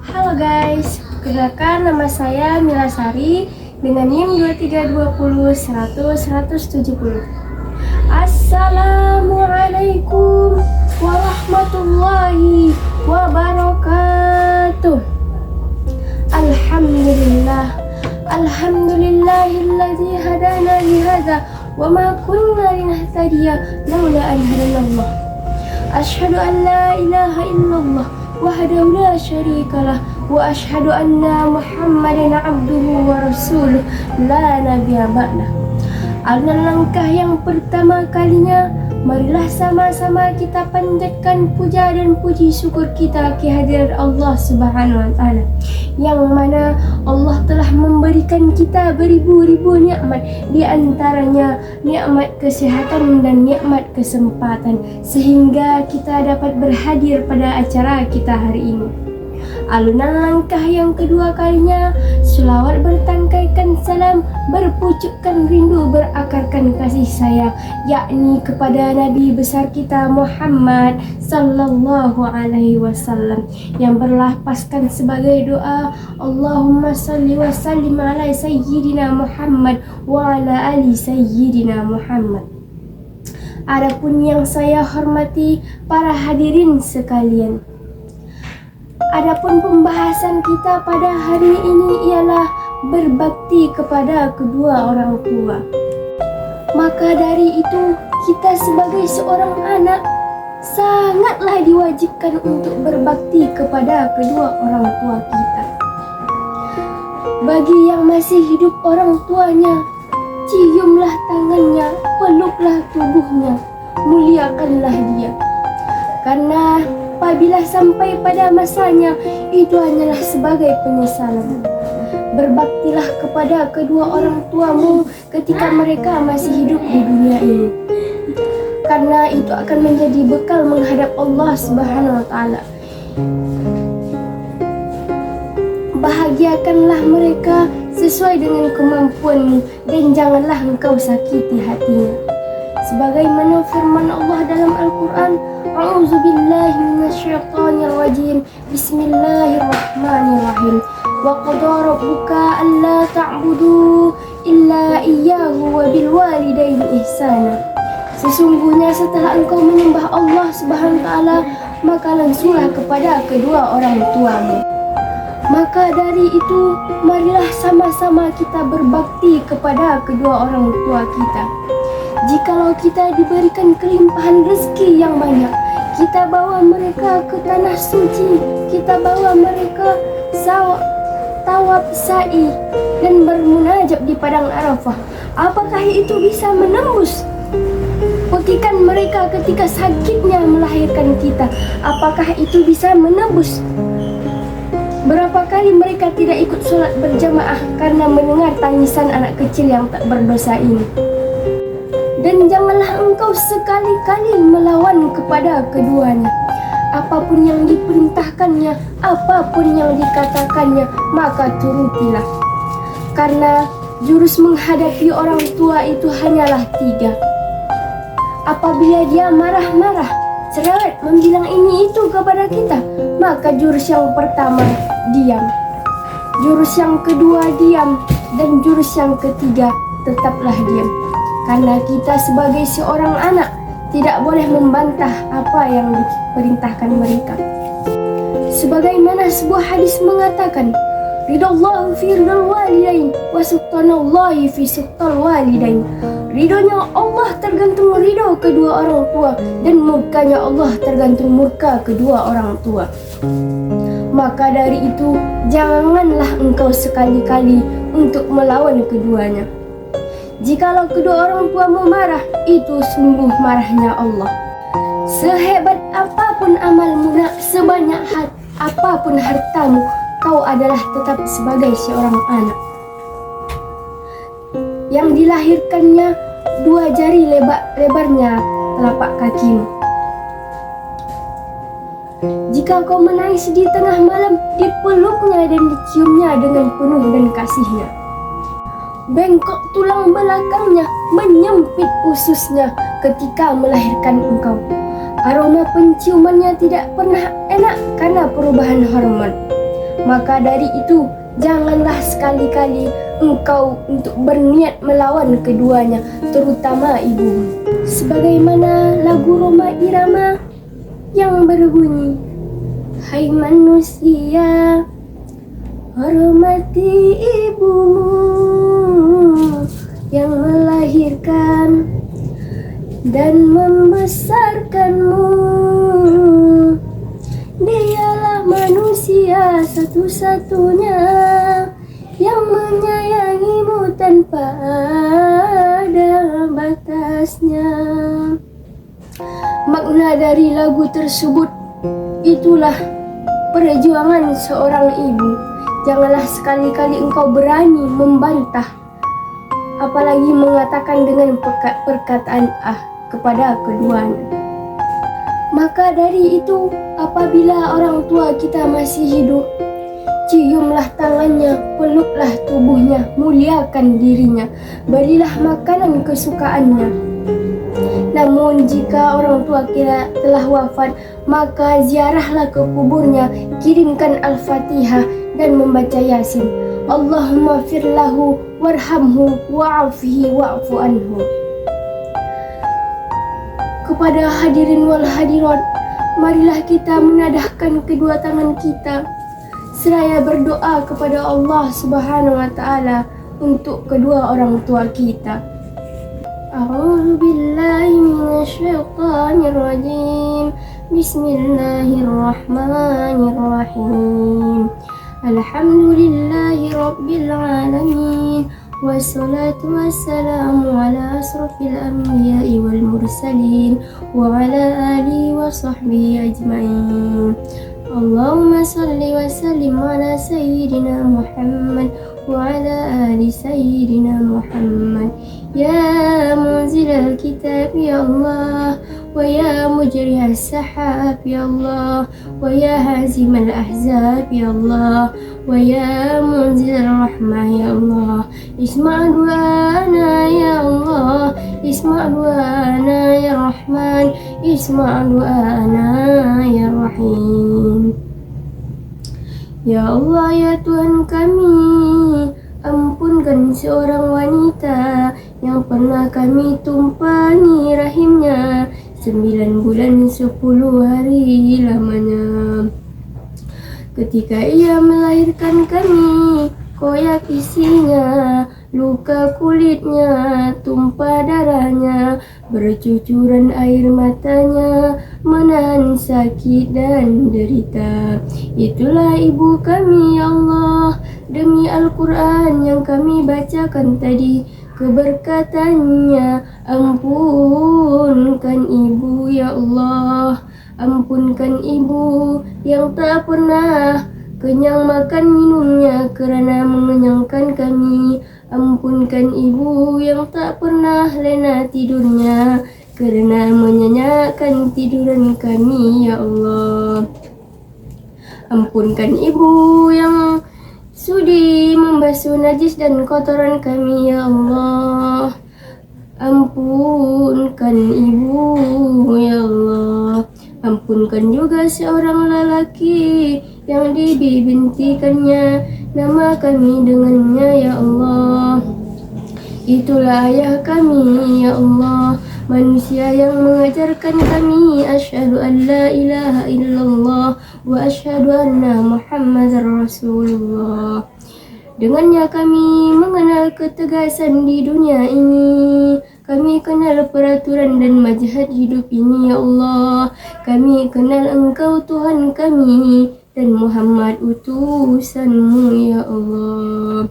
Halo guys, perkenalkan nama saya Mila Sari dengan NIM 2320100170. Assalamualaikum warahmatullahi wabarakatuh. Alhamdulillahilladzi hadana lihadza wa ma kunna linahtadiya laula an hadanallah. Asyhadu an la ilaha illallah wahdahu la syarikalah wa asyhadu anna Muhammadan abduhu wa rasuluh la nabiyya ba'dah. Langkah yang pertama kalinya, marilah sama-sama kita panjatkan puja dan puji syukur kita kehadirat Allah Subhanahu wa taala, yang mana Allah telah memberikan kita beribu-ribu nikmat, di antaranya nikmat kesehatan dan nikmat kesempatan, sehingga kita dapat berhadir pada acara kita hari ini. Alunan langkah yang kedua kalinya, selawat bertangkaikan salam, berpucukkan rindu, berakarkan kasih sayang, yakni kepada Nabi besar kita Muhammad sallallahu alaihi wasallam, yang berlafazkan sebagai doa, Allahumma salli wa sallim ala sayyidina Muhammad wa ala ali sayyidina Muhammad. Adapun yang saya hormati para hadirin sekalian, adapun pembahasan kita pada hari ini ialah berbakti kepada kedua orang tua. Maka dari itu, kita sebagai seorang anak sangatlah diwajibkan untuk berbakti kepada kedua orang tua kita. Bagi yang masih hidup orang tuanya, ciumlah tangannya, peluklah tubuhnya, muliakanlah dia. Karena apabila sampai pada masanya, itu hanyalah sebagai penyesalan. Berbaktilah kepada kedua orang tuamu ketika mereka masih hidup di dunia ini, karena itu akan menjadi bekal menghadap Allah Subhanahu wa taala. Bahagiakanlah mereka sesuai dengan kemampuanmu dan janganlah engkau sakiti hatinya. Sebagaimana firman Allah dalam Al-Quran, A'udzubillahi minasyaitonir rajim. Bismillahirrahmanirrahim. Wa qada rabbuka alla ta'budu illa iyyahu wa bil walidaini ihsana. Sesungguhnya setelah engkau menyembah Allah Subhanahu wa taala, maka langsunglah kepada kedua orang tuamu. Maka dari itu, marilah sama-sama kita berbakti kepada kedua orang tua kita. Jikalau kita diberikan kelimpahan rezeki yang banyak, kita bawa mereka ke tanah suci, kita bawa mereka tawaf sa'i dan bermunajat di padang Arafah, apakah itu bisa menembus petikan mereka ketika sakitnya melahirkan kita? Apakah itu bisa menembus berapa kali mereka tidak ikut sholat berjamaah karena mendengar tangisan anak kecil yang tak berdosa ini? Dan janganlah engkau sekali-kali melawan kepada keduanya. Apapun yang diperintahkannya, apapun yang dikatakannya, maka turutilah. Karena jurus menghadapi orang tua itu hanyalah 3. Apabila dia marah-marah, cerewet, membilang ini itu kepada kita, maka jurus yang pertama, diam. Jurus yang kedua, diam. Dan jurus yang ketiga, tetaplah diam. Karena kita sebagai seorang anak tidak boleh membantah apa yang diperintahkan mereka. Sebagaimana sebuah hadis mengatakan, ridallahu fi ridal walidain wa suqtanallahi fi suqtal walidain. Ridhonya Allah tergantung ridho kedua orang tua, dan murkanya Allah tergantung murka kedua orang tua. Maka dari itu, janganlah engkau sekali-kali untuk melawan keduanya. Jikalau kedua orang tuamu marah, itu sungguh marahnya Allah. Sehebat apapun amalmu, sebanyak apapun hartamu, kau adalah tetap sebagai seorang anak yang dilahirkannya 2 jari lebarnya telapak kakimu. Jika kau menangis di tengah malam, dipeluknya dan diciumnya dengan penuh dan kasihnya. Bengkok tulang belakangnya, menyempit ususnya ketika melahirkan engkau. Aroma penciumannya tidak pernah enak karena perubahan hormon. Maka dari itu, janganlah sekali-kali engkau untuk berniat melawan keduanya, terutama ibumu. Sebagaimana lagu Roma Irama yang berbunyi, hai manusia, hormati ibumu yang melahirkan dan membesarkanmu. Dialah manusia satu-satunya yang menyayangimu tanpa ada batasnya. Makna dari lagu tersebut itulah perjuangan seorang ibu. Janganlah sekali-kali engkau berani membantah, apalagi mengatakan dengan perkataan kepada keduanya. Maka dari itu, apabila orang tua kita masih hidup, ciumlah tangannya, peluklah tubuhnya, muliakan dirinya, berilah makanan kesukaannya. Namun jika orang tua kita telah wafat, maka ziarahlah ke kuburnya, kirimkan Al-Fatihah dan membaca Yasin. Allahumma firlahu warhamhu wa'afihi wa'fu anhu. Kepada hadirin wal hadirat, marilah kita menadahkan kedua tangan kita seraya berdoa kepada Allah Subhanahu wa taala untuk kedua orang tua kita. A'udzu billahi minasyaitonir rajim. Bismillahirrahmanirrahim. Alhamdulillahi rabbil alamin. Wassalatu wassalamu ala asrafil anbiya'i wal mursalin wa ala alihi wa sahbihi ajma'in. Allahumma salli wa sallim ala sayyidina Muhammad wa ala ali sayyidina Muhammad. Ya munzilal kitab ya Allah, wa ya mujrihas sahab ya Allah, wa ya hazimal ahzab ya Allah, wa ya munzilal rahmah ya Allah. Isma' du'ana ya Allah, isma' du'ana ya Rahman, isma' du'ana ya Rahim. Ya Allah, ya Tuhan kami, ampunkan seorang wanita yang pernah kami tumpangi rahimnya 9 bulan 10 hari lamanya. Ketika ia melahirkan kami, koyak isinya, luka kulitnya, tumpah darahnya, bercucuran air matanya, menahan sakit dan derita. Itulah ibu kami ya Allah, demi Al-Quran yang kami bacakan tadi, keberkatannya. Ampunkan ibu ya Allah, ampunkan ibu yang tak pernah kenyang makan minumnya kerana mengenyangkan kami. Ampunkan ibu yang tak pernah lena tidurnya kerana menyenyakkan tiduran kami ya Allah. Ampunkan ibu yang sudi membasuh najis dan kotoran kami ya Allah. Ampunkan ibu ya Allah. Ampunkan juga seorang lelaki yang dibintikannya nama kami dengannya ya Allah. Itulah ayah kami ya Allah, manusia yang mengajarkan kami asyhadu an la ilaha illallah wa asyhadu anna Muhammadar Rasulullah. Dengannya kami mengenal ketegasan di dunia ini. Kami kenal peraturan dan majhad hidup ini ya Allah. Kami kenal Engkau Tuhan kami dan Muhammad utusanmu ya Allah.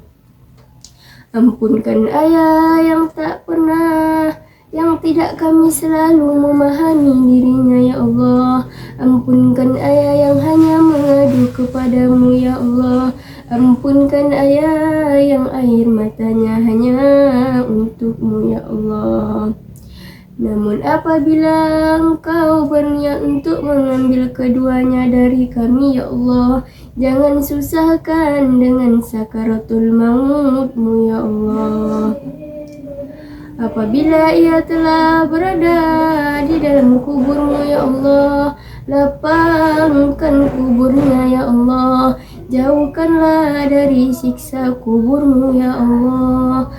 Ampunkan ayah yang tak pernah, yang tidak kami selalu memahami dirinya ya Allah. Ampunkan ayah yang hanya mengadu kepadamu ya Allah. Ampunkan ayah yang air matanya hanya untukmu ya Allah. Namun apabila Engkau berniat untuk mengambil keduanya dari kami ya Allah, jangan susahkan dengan sakaratul mautmu ya Allah. Apabila ia telah berada di dalam kuburmu ya Allah, lapangkan kuburnya ya Allah. Jauhkanlah dari siksa kuburmu ya Allah,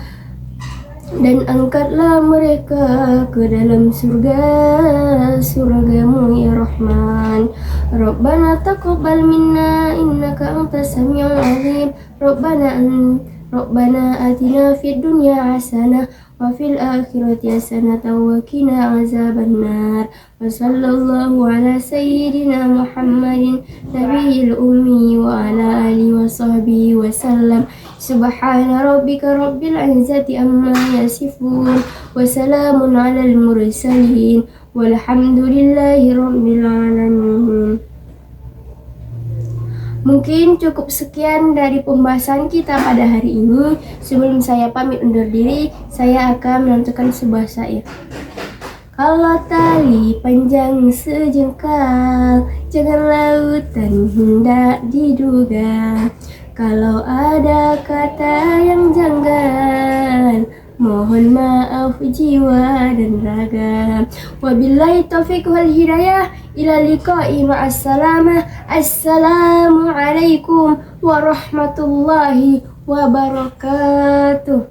dan angkatlah mereka ke dalam surgamu ya Rahman. Rabbana taqabbal minna innaka antas samiul alim. Rabbana atina fid dunya hasanah wa fil akhirati hasanah wa qina azabannar. Wa sallallahu ala sayyidina Muhammadin nabiyil ummi wa ala alihi wa sahbihi wa sallam. Subhana rabbika rabbil izzati amma yasifun wa salamun alal mursalin walhamdulillahi rabbil alamin. Mungkin cukup sekian dari pembahasan kita pada hari ini. Sebelum saya pamit undur diri, saya akan menentukan sebuah syair. Kalau tali panjang sejengkal, jangan lautan hendak diduga. Kalau ada kata yang janggal, mohon maaf jiwa dan raga. Wabillahi taufiq wal hidayah. Ila liqa'i ma'assalamah. Assalamualaikum warahmatullahi wabarakatuh.